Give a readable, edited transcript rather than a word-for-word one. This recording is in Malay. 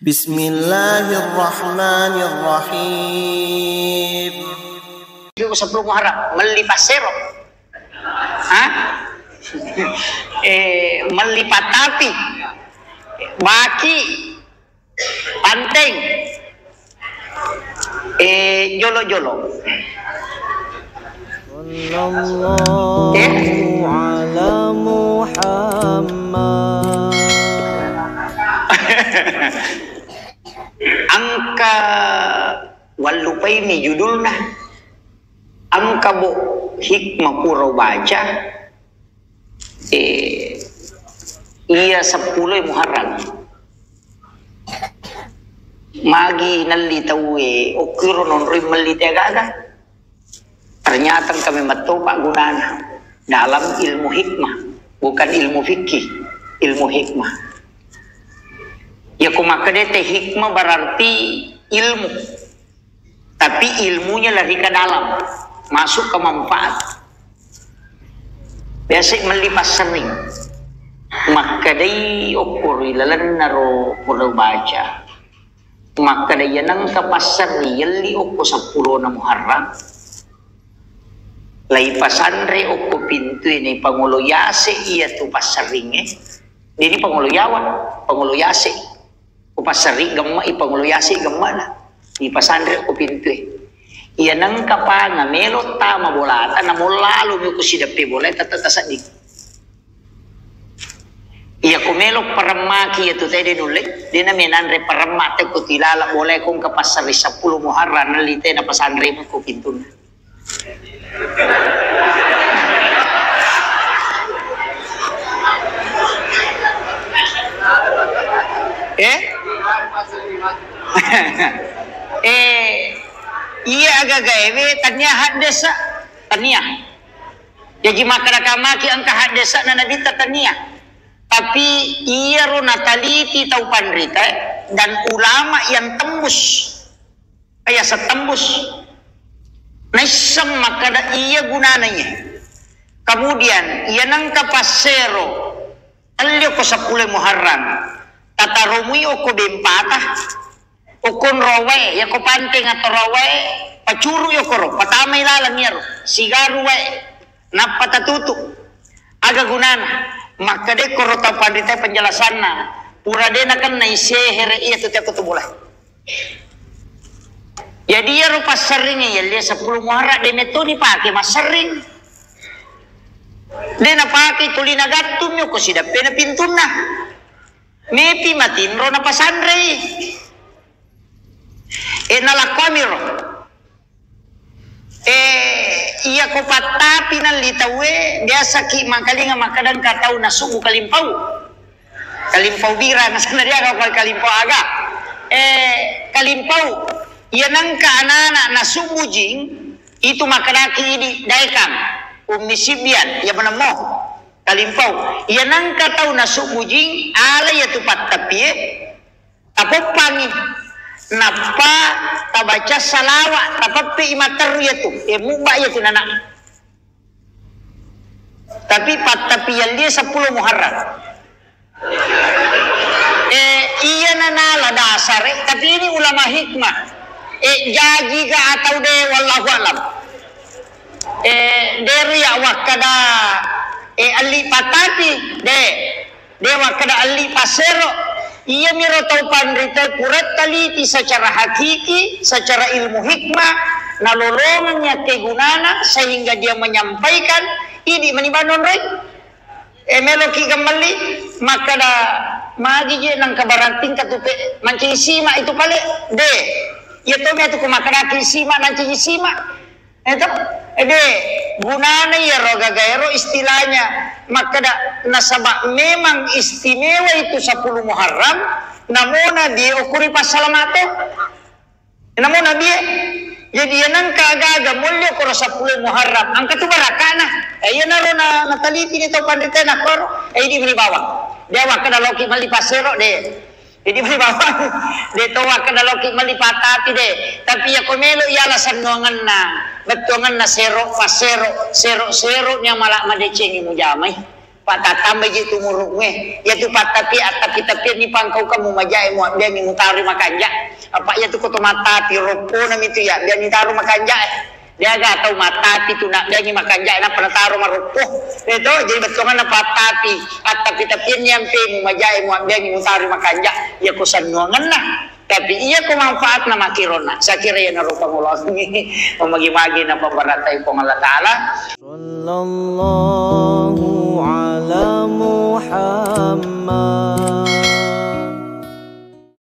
Bismillahirrahmanirrahim. Sebelum Muharram melipat serok, melipat api, baki, panteng, jolo-jolo. Sallallahu ala Muhammad. Angka walupai ni judulnya angka bo hikmah pura baca iya 10 Muharram magi nalli tawe okiro non rim mali tegaga ternyata kami betul pak gunana dalam ilmu hikmah, bukan ilmu fikih, ilmu hikmah. Ya kumakadete hikmah berarti ilmu, tapi ilmunya lari ke dalam, masuk ke manfaat. Biasa melipas sering, makadai okuri lalan naro pulau baca, makadai nang kapasar yali okko 10 na Muharram. Lai pasandre okko pintu ini pangulo yase iya tu pasaring ini pangulo yawan, pangulo yase. Upasari gemma ipangulo yasi gemma na di pasandre ko pintu iya nang kapanga melo tama bolata na molalo mi ko sidape bolata tatasadik iya ko melo paramaki ya tu tede nulik di na menandre paramate ko tilala boleh kong kapasari 10 Muharram nalite na pasandre mo ko pintu na iya agak gawe tanya hadesa tanya jadi maki angka hadesa na nabita tanya tapi iya ro nataliti tau pandrita dan ulama yang tembus kayak setembus naisam maka iya gunananya kemudian iya nangka pasero alio ko 10 Muharram tata romui oko bempatah okon rowe ya ko panteng atau rowe pacuru yo koro patamay lalang yaro sigaru we napatatutu aga gunana maka de koro ta pandita penjelasan na pura de na kan naisehere iya tu tiako tubulay jadi ya rupa sering ya dia 10 Muharram de meto dipake mas sering de na pake tulina gatum yo ko sida pena pintuna mepi matinro na pasandre nalakomiro iya ko patapi ng litawe biasa ki makalinga makadan katau na subu kalimpaw bira na sana dia kapal kalimpaw aga kalimpaw iya nang kaanana na subu jing itu makadaki ini daikam umisibian ya benamo kalimpaw iya nang katau na subu jing ala ya tupat tapi apa pangi napa tabaca salawat tapi imater ya tu muba ya tu nana tapi tapi yang dia 10 Muharram iya nana dasar tapi ini ulama hikmah jaji ga atau de wallahu alam dari ya wakada ali patati de wakada ali pasero ia miro tau pandrita kurat taliti secara hakiki, secara ilmu hikmah, nalolongannya kegunana sehingga dia menyampaikan ini manibanon rey. Meloki kembali maka da magi je nang kabaranting katupe manci sima itu pale de. Ya to me tu kumakaraki sima nanci sima. Itu gunana ya roga gaero istilahnya maka nasabak memang istimewa itu 10 Muharram namona dia ukuri pasalamato namona dia jadi yang kagaga mulyo koro 10 Muharram angka tu barakana ayo naro na nataliti ni to pandita na koro di beli bawa dia wakana loki mali pasero de jadi beli bawa de to wakana loki mali patati de tapi ya komelo ya alasan ngongan na betongan na sero pasero sero nya malak madecengi mujamai Pak tatambay jitu murunge ya tu patapi tapi ni pangkau kamu majai mu dia ni mutari makanja apa ya tu koto mata pi ropo na itu ya dia ni taru makanja dia ga tahu mata pi tu nak dia ni makanja na penataru maropo itu jadi betongan na patapi tapi ni ampe mu majai mu dia ni mutari makanja ya kusan nuangan na tapi iya ko manfaat na makirona sa kira ya narupa ngulos ni magi-magi na pambaratay ko Allah Ta'ala sallallahu ala